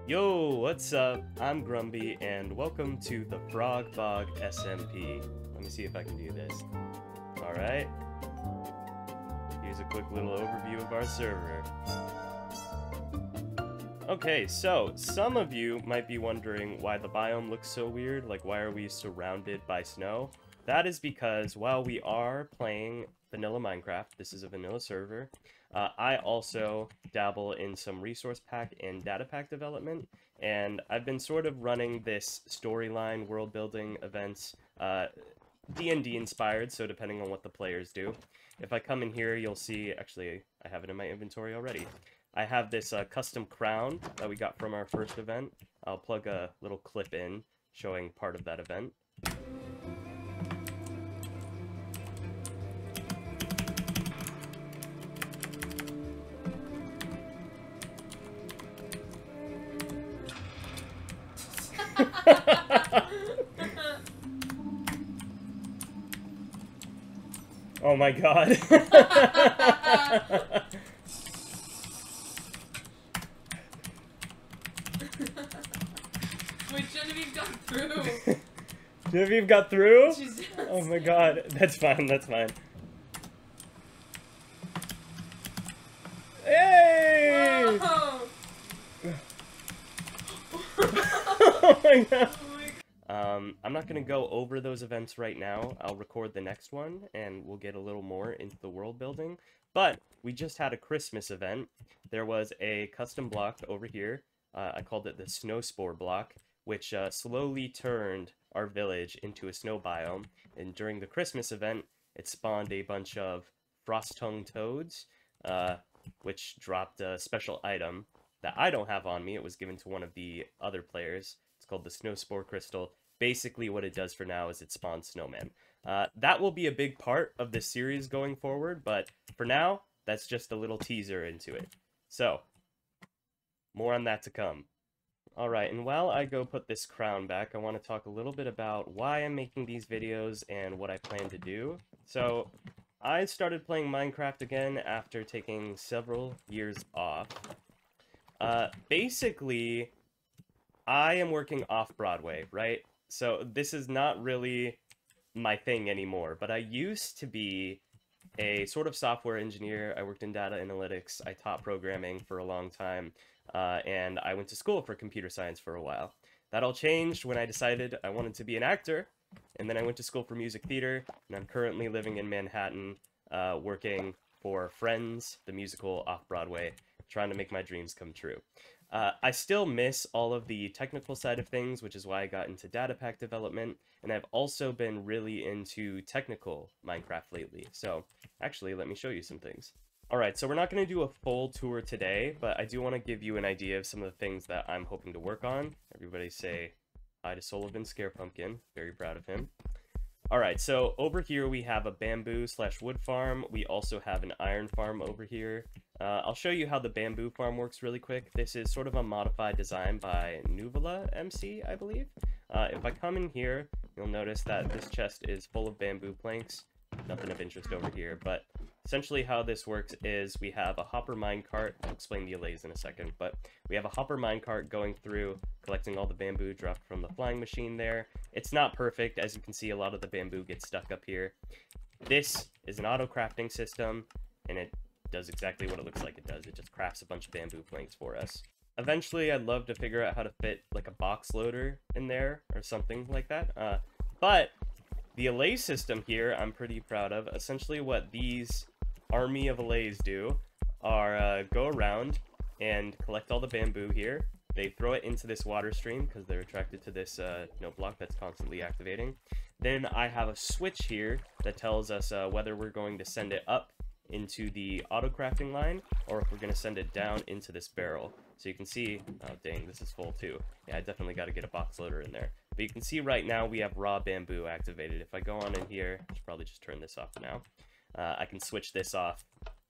Yo, what's up? I'm Grumby, and welcome to the Frog Bog SMP. Let me see if I can do this. Alright. Here's a quick little overview of our server. Okay, so, some of you might be wondering why the biome looks so weird, like why are we surrounded by snow? That is because while we are playing vanilla Minecraft, this is a vanilla server, I also dabble in some resource pack and data pack development, and I've been sort of running this storyline, world building events, D&D inspired, so depending on what the players do. If I come in here, you'll see, actually, I have it in my inventory already. I have this custom crown that we got from our first event. I'll plug a little clip in showing part of that event. Oh my god. Wait, Genevieve got through. Genevieve got through? She's Oh my god. That's fine, that's fine. Hey! Whoa. Oh my god. I'm not going to go over those events right now. I'll record the next one, and we'll get a little more into the world building. But we just had a Christmas event. There was a custom block over here. I called it the Snow Spore block, which slowly turned our village into a snow biome. And during the Christmas event, it spawned a bunch of frost-tongue toads, which dropped a special item that I don't have on me. It was given to one of the other players. It's called the Snow Spore Crystal. Basically, what it does for now is it spawns snowmen. That will be a big part of this series going forward, but for now, that's just a little teaser into it. So, more on that to come. Alright, and while I go put this crown back, I want to talk a little bit about why I'm making these videos and what I plan to do. So, I started playing Minecraft again after taking several years off. Basically, I am working off-Broadway, right? So this is not really my thing anymore, but I used to be a sort of software engineer. I worked in data analytics, I taught programming for a long time, and I went to school for computer science for a while. That all changed when I decided I wanted to be an actor, and then I went to school for music theater, and I'm currently living in Manhattan, working for Friends, the musical off-Broadway, trying to make my dreams come true. I still miss all of the technical side of things, which is why I got into data pack development, and I've also been really into technical Minecraft lately. So, actually, let me show you some things. Alright, so we're not going to do a full tour today, but I do want to give you an idea of some of the things that I'm hoping to work on. Everybody say hi to Sullivan Scarepumpkin. Very proud of him. Alright, so over here we have a bamboo/wood farm. We also have an iron farm over here. I'll show you how the bamboo farm works really quick. This is sort of a modified design by Nuvola MC, I believe. If I come in here, you'll notice that this chest is full of bamboo planks. Nothing of interest over here, but essentially how this works is we have a hopper minecart. I'll explain the allays in a second, but we have a hopper minecart going through, collecting all the bamboo dropped from the flying machine there. It's not perfect. As you can see, a lot of the bamboo gets stuck up here. This is an auto-crafting system, and it does exactly what it looks like it does. It just crafts a bunch of bamboo planks for us. Eventually, I'd love to figure out how to fit like a box loader in there or something like that. But the allay system here, I'm pretty proud of. Essentially what these army of allays do are go around and collect all the bamboo here. They throw it into this water stream because they're attracted to this block that's constantly activating. Then I have a switch here that tells us whether we're going to send it up into the auto crafting line or if we're going to send it down into this barrel. So you can see, oh dang, this is full too. Yeah, I definitely got to get a box loader in there. But you can see right now we have raw bamboo activated. If I go on in here, I should probably just turn this off now. I can switch this off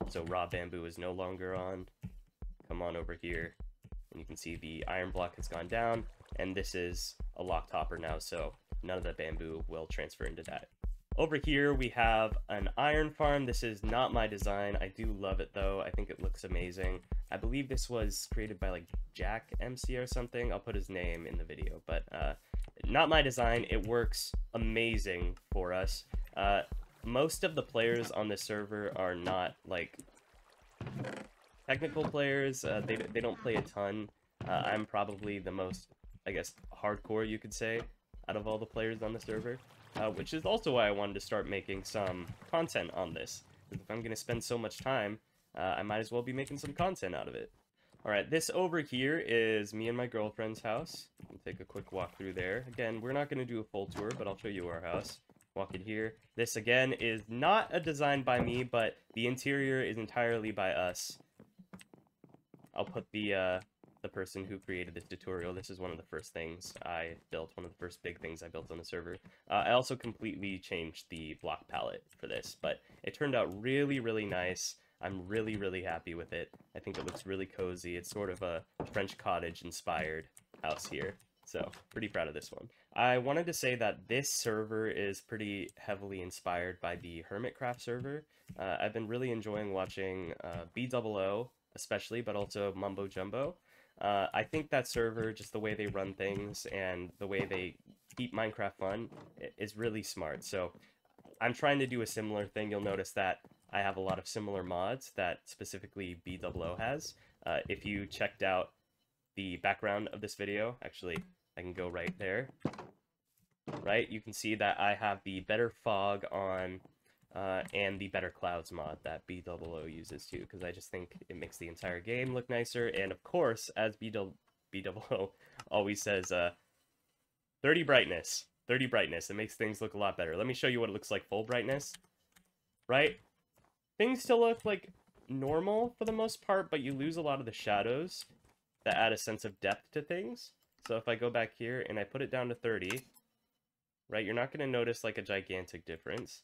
so raw bamboo is no longer on. Come on over here and you can see the iron block has gone down, and this is a locked hopper now, so none of the bamboo will transfer into that. Over here we have an iron farm. This is not my design. I do love it though. I think it looks amazing. I believe this was created by like Jack MC or something. I'll put his name in the video, but not my design. It works amazing for us. Most of the players on this server are not like technical players. They don't play a ton. I'm probably the most, I guess, hardcore, you could say, out of all the players on the server, which is also why I wanted to start making some content on this. Because if I'm going to spend so much time, I might as well be making some content out of it. Alright, this over here is me and my girlfriend's house. We'll take a quick walk through there. Again, we're not going to do a full tour, but I'll show you our house. Walk in here. This, again, is not a design by me, but the interior is entirely by us. I'll put the person who created this tutorial. This is one of the first things I built, one of the first big things I built on the server. I also completely changed the block palette for this, but it turned out really, really nice. I'm really, really happy with it. I think it looks really cozy. It's sort of a French cottage inspired house here. So, pretty proud of this one. I wanted to say that this server is pretty heavily inspired by the Hermitcraft server. I've been really enjoying watching BOO, especially, but also Mumbo Jumbo. I think that server, just the way they run things and the way they keep Minecraft fun, is really smart. So I'm trying to do a similar thing. You'll notice that I have a lot of similar mods that specifically BOO has. If you checked out the background of this video, actually, I can go right there. Right, you can see that I have the Better Fog on and the Better Clouds mod that BOO uses too, because I just think it makes the entire game look nicer. And of course, as BOO always says, 30 brightness. 30 brightness. It makes things look a lot better. Let me show you what it looks like full brightness. Right? Things still look like normal for the most part, but you lose a lot of the shadows that add a sense of depth to things. So if I go back here and I put it down to 30, right, you're not going to notice like a gigantic difference.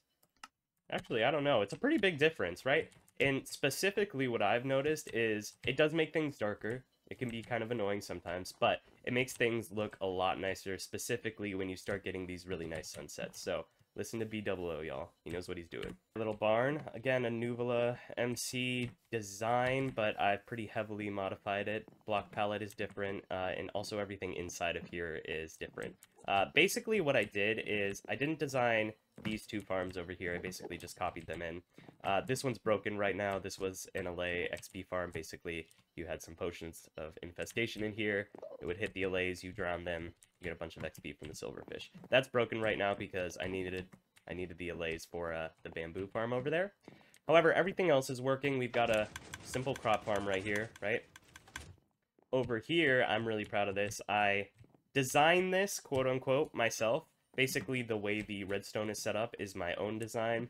Actually, I don't know. It's a pretty big difference, right? And specifically what I've noticed is it does make things darker. It can be kind of annoying sometimes, but it makes things look a lot nicer, specifically when you start getting these really nice sunsets. So listen to BOO, y'all. He knows what he's doing. Little barn. Again, a Nuvola MC design, but I've pretty heavily modified it. Block palette is different, and also everything inside of here is different. Basically, what I did is I didn't design these two farms over here. I basically just copied them in. This one's broken right now. This was an LA XP farm. Basically, you had some potions of infestation in here. It would hit the LAs, you drown them, you get a bunch of XP from the silverfish. That's broken right now because I needed the LAs for the bamboo farm over there. However, everything else is working. We've got a simple crop farm right here, right? Over here, I'm really proud of this. I designed this, quote-unquote, myself. Basically, the way the redstone is set up is my own design.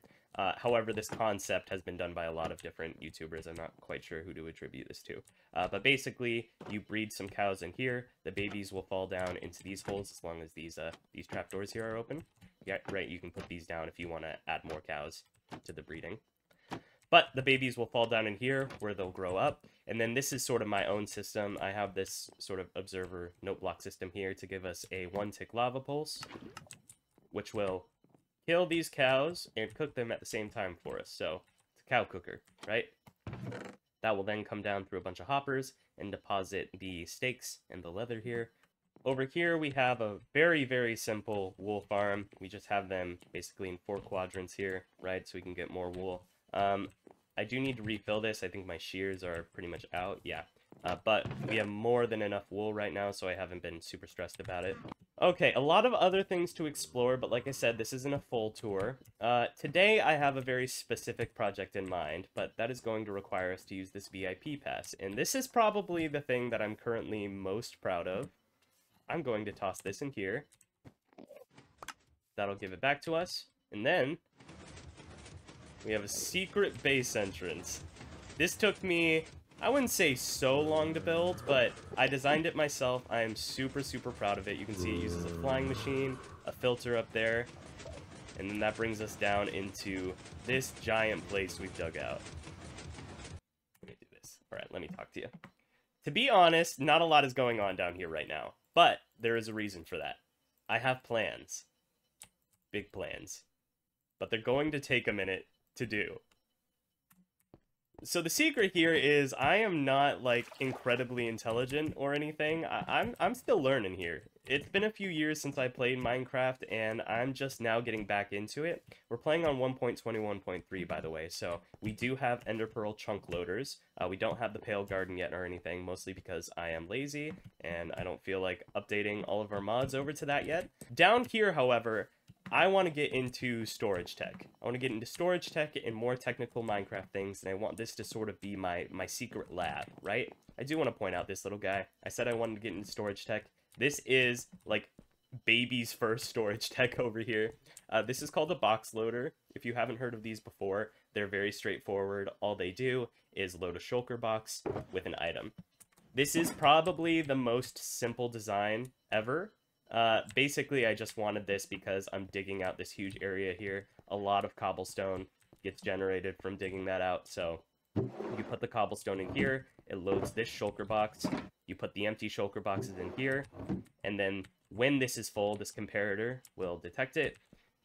However, this concept has been done by a lot of different YouTubers. I'm not quite sure who to attribute this to. But basically, you breed some cows in here. The babies will fall down into these holes as long as these trapdoors here are open. Yeah, right, you can put these down if you want to add more cows to the breeding. But the babies will fall down in here where they'll grow up. And then this is sort of my own system. I have this sort of observer note block system here to give us a 1-tick lava pulse, which will kill these cows and cook them at the same time for us. So it's a cow cooker, right? That will then come down through a bunch of hoppers and deposit the steaks and the leather here. Over here we have a very, very simple wool farm. We just have them basically in 4 quadrants here, right? So we can get more wool. I do need to refill this. I think my shears are pretty much out. Yeah. But we have more than enough wool right now, so I haven't been super stressed about it. Okay, a lot of other things to explore, but like I said, this isn't a full tour. Today I have a very specific project in mind, but that is going to require us to use this VIP pass. And this is probably the thing that I'm currently most proud of. I'm going to toss this in here. That'll give it back to us. And then we have a secret base entrance. This took me, I wouldn't say so long to build, but I designed it myself. I am super, super proud of it. You can see it uses a flying machine, a filter up there, and then that brings us down into this giant place we've dug out. Let me do this. All right, let me talk to you. To be honest, not a lot is going on down here right now, but there is a reason for that. I have plans. Big plans. But they're going to take a minute to do. So the secret here is I am not like incredibly intelligent or anything. I'm still learning here. It's been a few years since I played Minecraft, and I'm just now getting back into it. We're playing on 1.21.3, by the way, so we do have Ender Pearl chunk loaders. We don't have the Pale Garden yet or anything, mostly because I am lazy, and I don't feel like updating all of our mods over to that yet. Down here, however, I want to get into storage tech. I want to get into storage tech and more technical Minecraft things, and I want this to sort of be my secret lab, right? I do want to point out this little guy. I said I wanted to get into storage tech. This is, like, baby's first storage tech over here. This is called a box loader. If you haven't heard of these before, they're very straightforward. All they do is load a shulker box with an item. This is probably the most simple design ever. Basically, I just wanted this because I'm digging out this huge area here. A lot of cobblestone gets generated from digging that out, so you put the cobblestone in here, it loads this shulker box, you put the empty shulker boxes in here, and then when this is full, this comparator will detect it,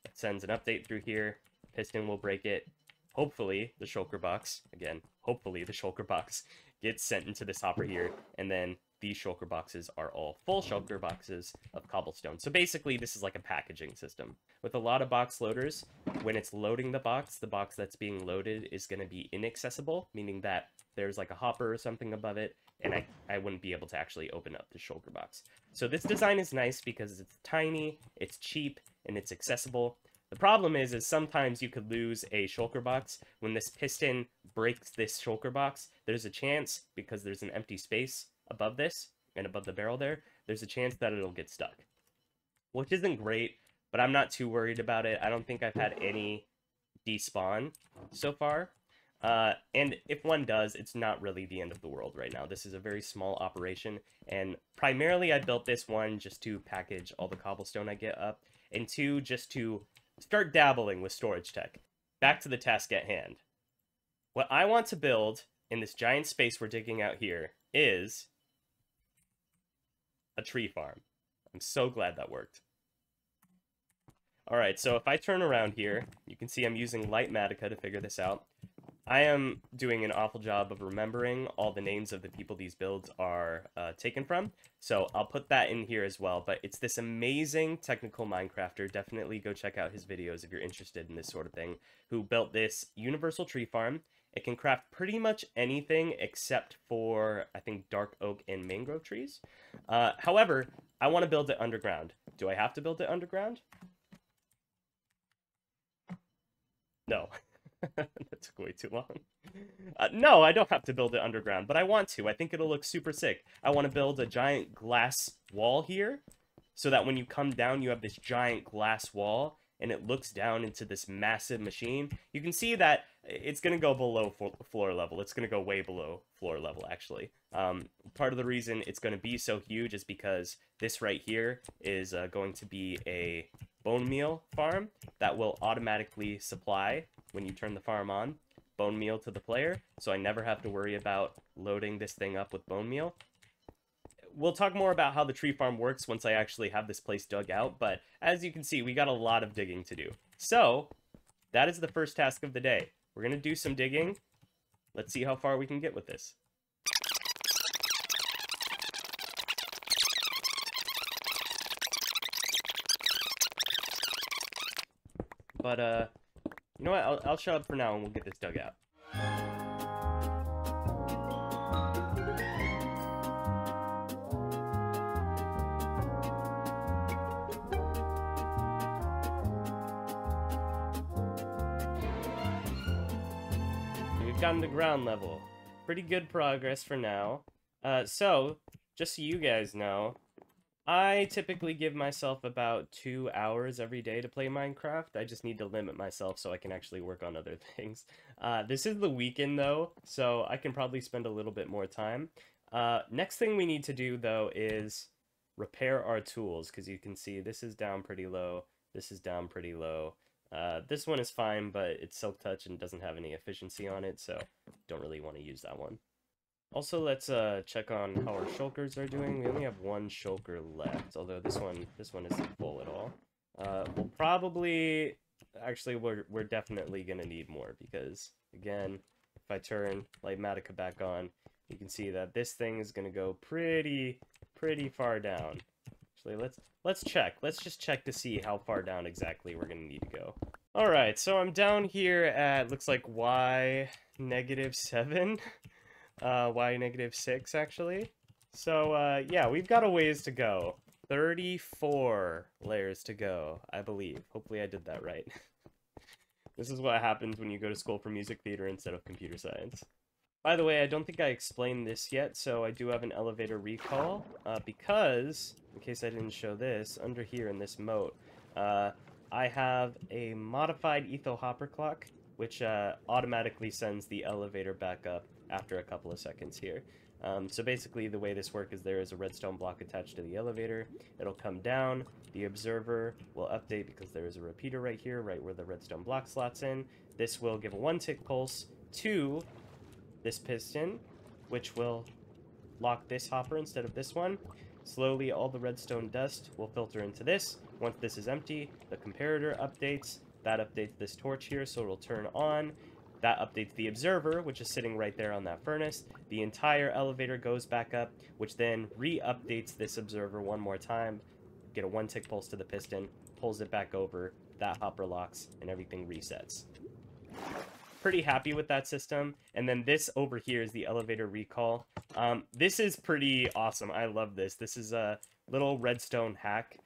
it sends an update through here, piston will break it, hopefully the shulker box, again, hopefully the shulker box gets sent into this hopper here, and then these shulker boxes are all full shulker boxes of cobblestone. So basically, this is like a packaging system. With a lot of box loaders, when it's loading the box that's being loaded is going to be inaccessible, meaning that there's like a hopper or something above it, and I wouldn't be able to actually open up the shulker box. So this design is nice because it's tiny, it's cheap, and it's accessible. The problem is sometimes you could lose a shulker box. When this piston breaks this shulker box, there's a chance, because there's an empty space above this and above the barrel there's a chance that it'll get stuck, which isn't great, but I'm not too worried about it. I don't think I've had any despawn so far, and if one does, it's not really the end of the world right now. This is a very small operation, and primarily I built this one just to package all the cobblestone I get up, and two, just to start dabbling with storage tech. Back to the task at hand. What I want to build in this giant space we're digging out here is a tree farm. I'm so glad that worked. Alright, so if I turn around here, you can see I'm using light Metadata to figure this out. I am doing an awful job of remembering all the names of the people these builds are taken from, so I'll put that in here as well, but it's this amazing technical Minecrafter, definitely go check out his videos if you're interested in this sort of thing, who built this universal tree farm. It can craft pretty much anything except for, I think, dark oak and mangrove trees. However, I want to build it underground. Do I have to build it underground? No. That took way too long. No, I don't have to build it underground, but I want to. I think it'll look super sick. I want to build a giant glass wall here, so that when you come down, you have this giant glass wall, and it looks down into this massive machine. You can see that it's going to go below floor level. It's going to go way below floor level, actually. Part of the reason it's going to be so huge is because this right here is going to be a bone meal farm that will automatically supply, when you turn the farm on, bone meal to the player, so I never have to worry about loading this thing up with bone meal. We'll talk more about how the tree farm works once I actually have this place dug out, but as you can see, we got a lot of digging to do. So, that is the first task of the day. We're going to do some digging. Let's see how far we can get with this. But, you know what? I'll shut up for now and we'll get this dug out. We've gotten to ground level. Pretty good progress for now. So, just so you guys know, I typically give myself about 2 hours every day to play Minecraft. I just need to limit myself so I can actually work on other things. This is the weekend though, so I can probably spend a little bit more time. Next thing we need to do though is repair our tools, because you can see this is down pretty low, this is down pretty low. This one is fine, but it's silk touch and doesn't have any efficiency on it, so don't really want to use that one. Also, let's check on how our shulkers are doing. We only have one shulker left, although this one isn't full at all. We'll probably, actually, we're definitely gonna need more because, again, if I turn Litematica back on, you can see that this thing is going to go pretty far down. Actually, let's check. Let's just check to see how far down exactly we're going to need to go. All right, so I'm down here at, looks like y -7, y -6 actually. So yeah, we've got a ways to go. 34 layers to go, I believe. Hopefully I did that right. This is what happens when you go to school for music theater instead of computer science. By the way, I don't think I explained this yet, so I do have an elevator recall, because, in case I didn't show this, under here in this moat, I have a modified etho hopper clock, which automatically sends the elevator back up after a couple of seconds here. So basically the way this works is there is a redstone block attached to the elevator. It'll come down, the observer will update because there is a repeater right here, right where the redstone block slots in. This will give a 1-tick pulse to this piston, which will lock this hopper instead of this one. Slowly all the redstone dust will filter into this. Once this is empty, the comparator updates. That updates this torch here, so it'll turn on. That updates the observer, which is sitting right there on that furnace. The entire elevator goes back up, which then re-updates this observer one more time. Get a 1-tick pulse to the piston, pulls it back over, that hopper locks, and everything resets. Pretty happy with that system. And then this over here is the elevator recall. This is pretty awesome. I love this. This is a little redstone hack.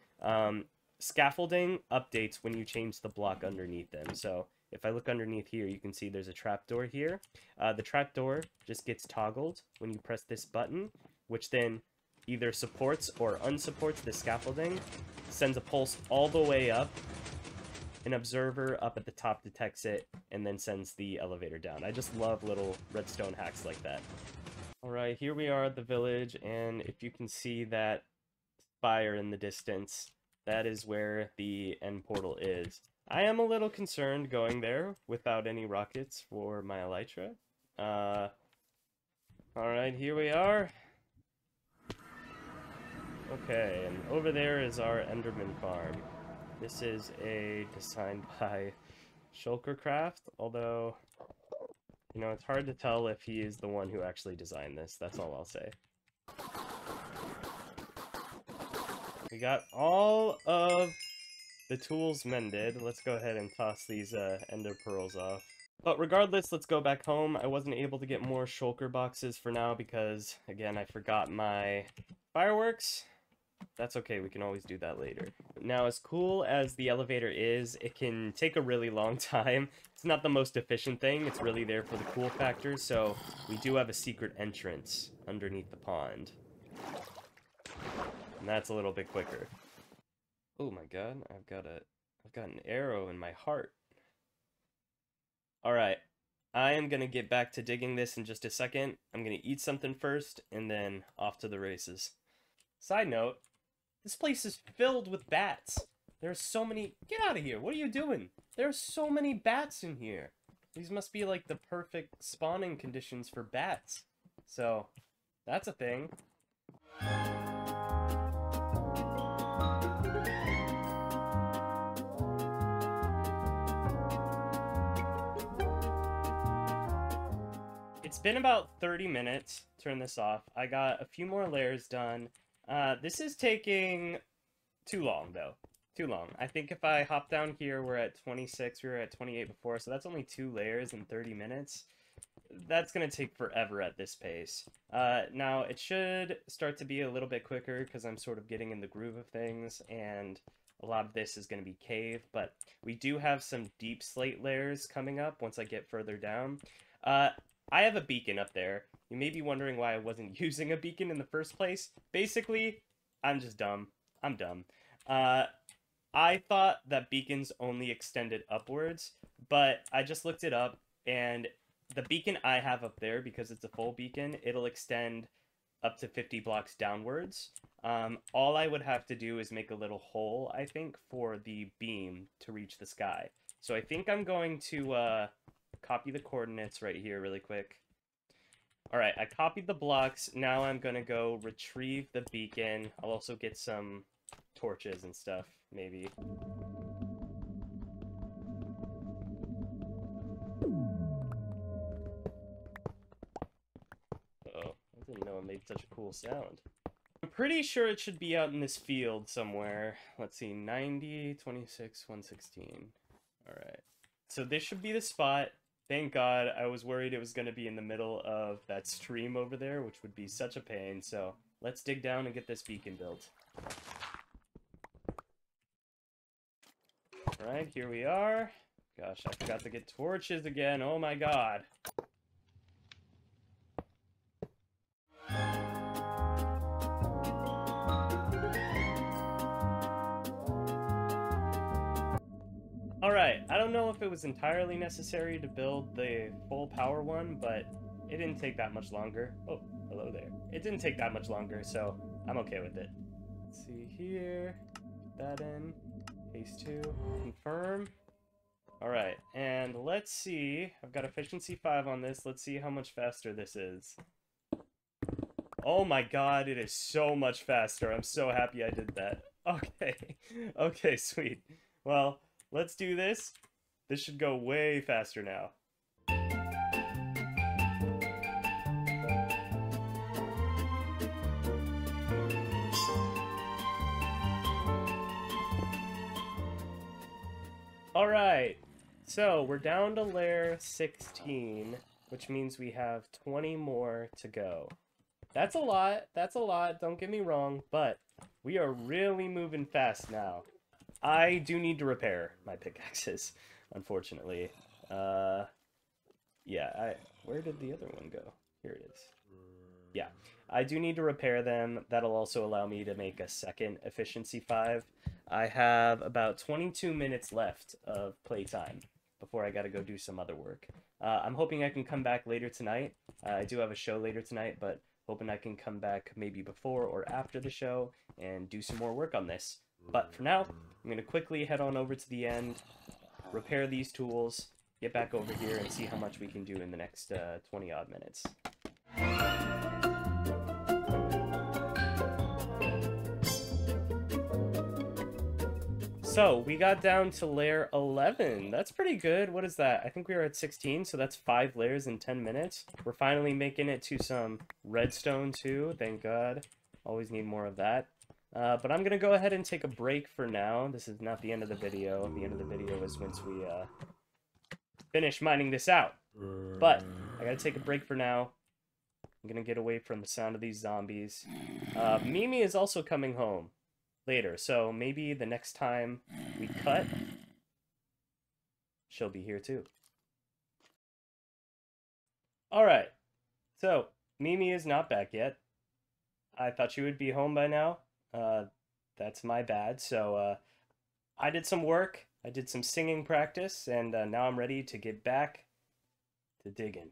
Scaffolding updates when you change the block underneath them. So if I look underneath here, you can see there's a trapdoor here. The trapdoor just gets toggled when you press this button, which then either supports or unsupports the scaffolding, sends a pulse all the way up. An observer up at the top detects it, and then sends the elevator down. I just love little redstone hacks like that. Alright, here we are at the village, and if you can see that spire in the distance, that is where the end portal is. I am a little concerned going there without any rockets for my elytra. Alright, here we are. Okay, and over there is our Enderman Farm. This is a design by Shulkercraft, although, you know, it's hard to tell if he is the one who actually designed this. That's all I'll say. We got all of the tools mended. Let's go ahead and toss these ender pearls off. But regardless, let's go back home. I wasn't able to get more shulker boxes for now because, again, I forgot my fireworks. That's okay, we can always do that later. Now, as cool as the elevator is, it can take a really long time. It's not the most efficient thing, it's really there for the cool factor, so we do have a secret entrance underneath the pond. And that's a little bit quicker. Oh my god, I've got an arrow in my heart. Alright, I am gonna get back to digging this in just a second. I'm gonna eat something first, and then off to the races. Side note, this place is filled with bats. There's so many... Get out of here! What are you doing? There's so many bats in here. These must be like the perfect spawning conditions for bats. So, that's a thing. It's been about 30 minutes. Turn this off. I got a few more layers done. This is taking too long, though. Too long. I think if I hop down here, we're at 26, we were at 28 before, so that's only 2 layers in 30 minutes. That's going to take forever at this pace. Now, it should start to be a little bit quicker, because I'm sort of getting in the groove of things, and a lot of this is going to be cave, but we do have some deep slate layers coming up once I get further down. I have a beacon up there. You may be wondering why I wasn't using a beacon in the first place. Basically, I'm just dumb. I'm dumb. I thought that beacons only extended upwards, but I just looked it up, and the beacon I have up there, because it's a full beacon, it'll extend up to 50 blocks downwards. All I would have to do is make a little hole, I think, for the beam to reach the sky. So I think I'm going to copy the coordinates right here really quick. Alright, I copied the blocks. Now I'm going to go retrieve the beacon. I'll also get some torches and stuff, maybe. it made such a cool sound. I'm pretty sure it should be out in this field somewhere. Let's see, 90, 26, 116. Alright. So this should be the spot. Thank God, I was worried it was going to be in the middle of that stream over there, which would be such a pain. So let's dig down and get this beacon built. Alright, here we are. Gosh, I forgot to get torches again. Oh my god. Alright, I don't know if it was entirely necessary to build the full power one, but it didn't take that much longer. Oh, hello there. It didn't take that much longer, so I'm okay with it. Let's see here. Put that in. Phase 2. Confirm. Alright, and let's see. I've got efficiency 5 on this. Let's see how much faster this is. Oh my god, it is so much faster. I'm so happy I did that. Okay. Okay, sweet. Well, let's do this. This should go way faster now. Alright, so we're down to layer 16, which means we have 20 more to go. That's a lot, don't get me wrong, but we are really moving fast now. I do need to repair my pickaxes, unfortunately. Yeah, where did the other one go? Here it is. Yeah, I do need to repair them. That'll also allow me to make a second efficiency 5. I have about 22 minutes left of playtime before I gotta go do some other work. I'm hoping I can come back later tonight. I do have a show later tonight, but hoping I can come back maybe before or after the show and do some more work on this. But for now, I'm going to quickly head on over to the end, repair these tools, get back over here, and see how much we can do in the next 20-odd minutes. So, we got down to layer 11. That's pretty good. What is that? I think we were at 16, so that's 5 layers in 10 minutes. We're finally making it to some redstone, too. Thank God. Always need more of that. But I'm going to go ahead and take a break for now. This is not the end of the video. The end of the video is once we finish mining this out. But I got to take a break for now. I'm going to get away from the sound of these zombies. Mimi is also coming home later, so maybe the next time we cut, she'll be here too. Alright, so Mimi is not back yet. I thought she would be home by now. That's my bad. So I did some work, I did some singing practice, and now I'm ready to get back to digging.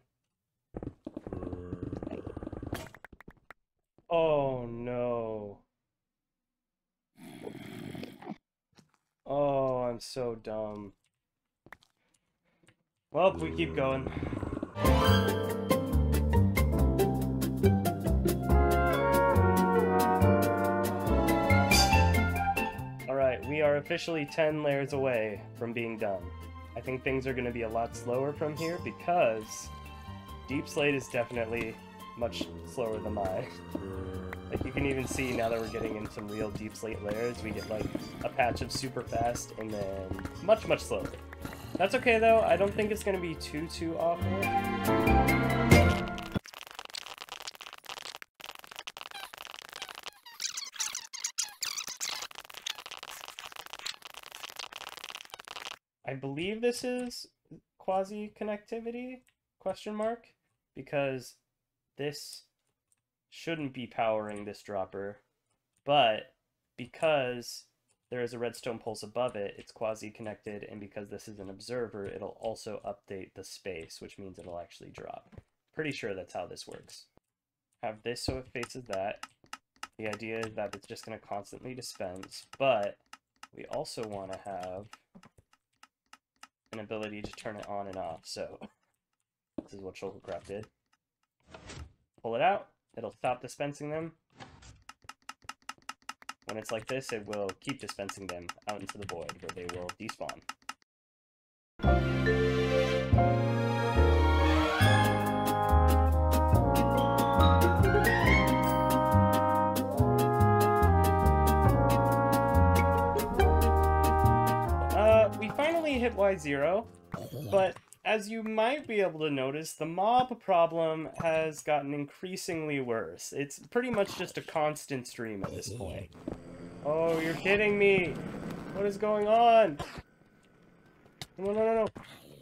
Oh no. Oh, I'm so dumb. Well, we keep going. Alright, we are officially 10 layers away from being done. I think things are going to be a lot slower from here because Deep Slate is definitely much slower than mine. Like, you can even see now that we're getting in some real Deep Slate layers, we get like a patch of super fast and then much, much slower. That's okay though, I don't think it's going to be too awful. I believe this is quasi-connectivity, question mark, because this shouldn't be powering this dropper, but because there is a redstone pulse above it, it's quasi-connected, and because this is an observer, it'll also update the space, which means it'll actually drop. Pretty sure that's how this works. Have this so it faces that. The idea is that it's just going to constantly dispense, but we also want to have an ability to turn it on and off, so this is what Shouldercraft did. Pull it out. It'll stop dispensing them. When it's like this, it will keep dispensing them out into the void, where they will despawn. hit Y0, but as you might be able to notice, the mob problem has gotten increasingly worse. It's pretty much just a constant stream at this point. Oh, you're kidding me! What is going on? No, no, no, no!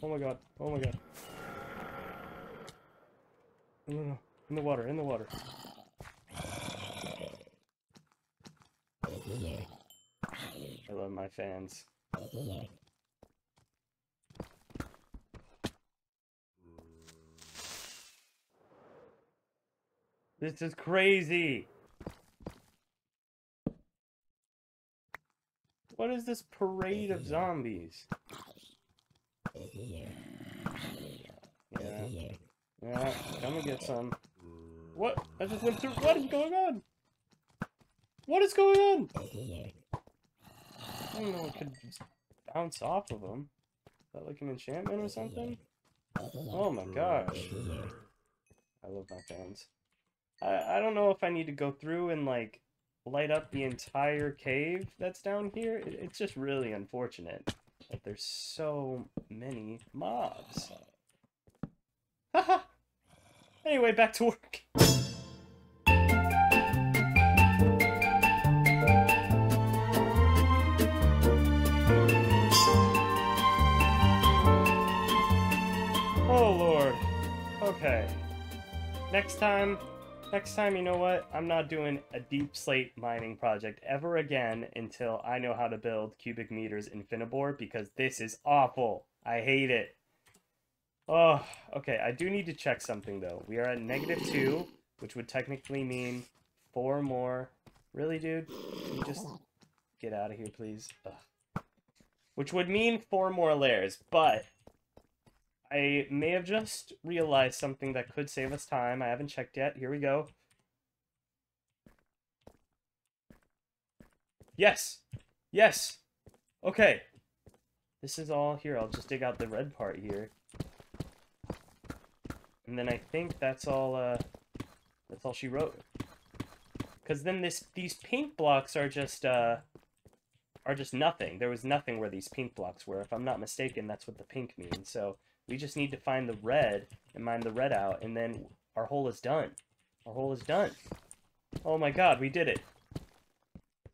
Oh my god, oh my god. No, no, no. In the water, in the water. I love my fans. This is crazy! What is this parade of zombies? Yeah. Yeah, come and get some. What? I just went through. What is going on? What is going on? I don't know, it could just bounce off of them. Is that like an enchantment or something? Oh my gosh. I love my fans. I don't know if I need to go through and like light up the entire cave that's down here. It's just really unfortunate that there's so many mobs. Haha! Anyway, back to work. Oh lord. Okay. Next time, you know what? I'm not doing a deep slate mining project ever again until I know how to build cubic meters Infinibore, because this is awful. I hate it. Oh, okay, I do need to check something though. We are at -2, which would technically mean 4 more. Really, dude? Can you just get out of here, please? Ugh. Which would mean 4 more layers, but I may have just realized something that could save us time. I haven't checked yet. Here we go. Yes! Yes! Okay. This is all here. I'll just dig out the red part here. And then I think that's all she wrote. Because then these pink blocks are just nothing. There was nothing where these pink blocks were. If I'm not mistaken, that's what the pink means. So we just need to find the red and mine the red out, and then our hole is done. Our hole is done. Oh my god, we did it.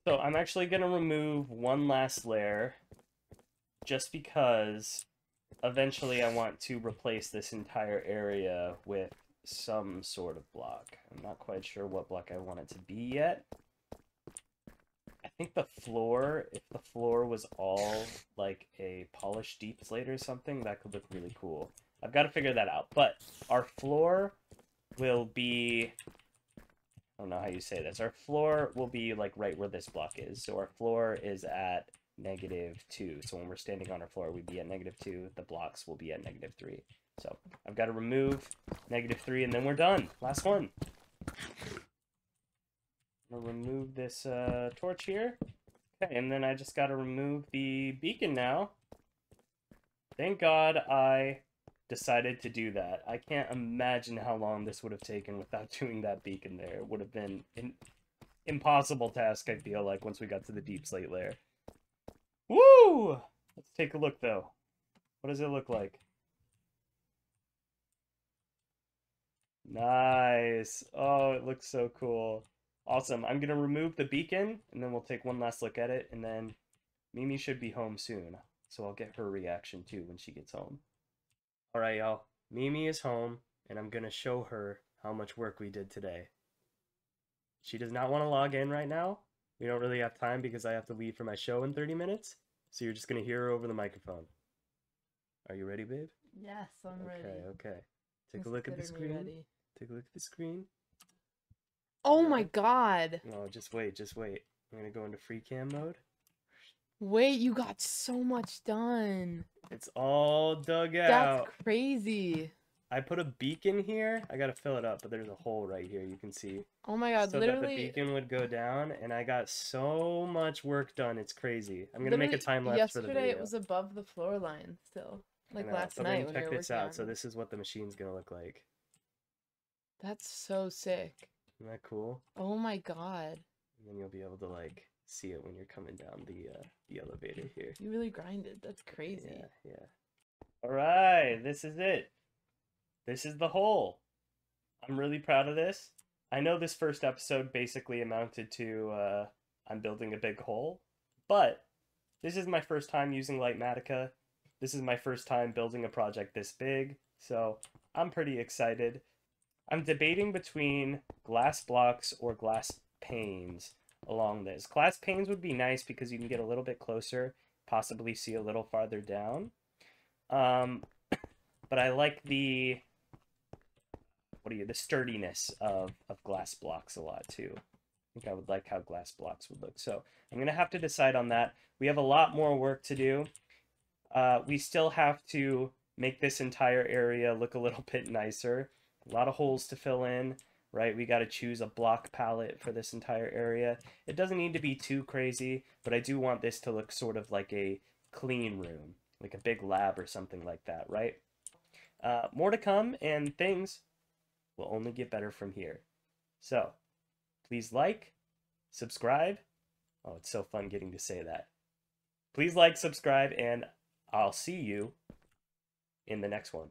So I'm actually going to remove one last layer, just because eventually I want to replace this entire area with some sort of block. I'm not quite sure what block I want it to be yet. I think the floor, if the floor was all like a polished deep slate or something, that could look really cool. I've got to figure that out. But our floor will be, I don't know how you say this. Our floor will be like right where this block is. So our floor is at -2. So when we're standing on our floor, we'd be at -2. The blocks will be at -3. So I've got to remove -3 and then we're done. Last one. I'm gonna remove this torch here. Okay, and then I just gotta remove the beacon now. Thank God I decided to do that. I can't imagine how long this would have taken without doing that beacon there. It would have been an impossible task, I feel like, once we got to the deep slate layer. Woo! Let's take a look, though. What does it look like? Nice. Oh, it looks so cool. Awesome. I'm going to remove the beacon, and then we'll take one last look at it, and then Mimi should be home soon, so I'll get her reaction, too, when she gets home. Alright, y'all. Mimi is home, and I'm going to show her how much work we did today. She does not want to log in right now. We don't really have time because I have to leave for my show in 30 minutes, so you're just going to hear her over the microphone. Are you ready, babe? Yes, I'm ready. Okay. Take a look at the screen. Take a look at the screen. Oh my god. No, just wait. I'm gonna go into free cam mode. Wait, you got so much done. It's all dug out. That's crazy. I put a beacon here. I gotta fill it up, but there's a hole right here you can see. Oh my god, so literally. that the beacon would go down, and I got so much work done. It's crazy. I'm gonna make a time lapse for the video. Yesterday it was above the floor line still. Like last night when we were check this working out. on So it. this is what the machine's gonna look like. That's so sick. Isn't that cool? Oh my god. And then you'll be able to like see it when you're coming down the elevator here. You really grinded. That's crazy. Yeah, yeah. All right, this is it. This is the hole. I'm really proud of this. I know this first episode basically amounted to I'm building a big hole, but this is my first time using Lightmatica. This is my first time building a project this big, so I'm pretty excited. I'm debating between glass blocks or glass panes along this. Glass panes would be nice because you can get a little bit closer, possibly see a little farther down. But I like the sturdiness of glass blocks a lot too. I think I would like how glass blocks would look. So I'm gonna have to decide on that. We have a lot more work to do. We still have to make this entire area look a little bit nicer. A lot of holes to fill in, right? We got to choose a block palette for this entire area. It doesn't need to be too crazy, but I do want this to look sort of like a clean room, like a big lab or something like that, right? More to come, and things will only get better from here. So, please like, subscribe. Oh, it's so fun getting to say that. Please like, subscribe, and I'll see you in the next one.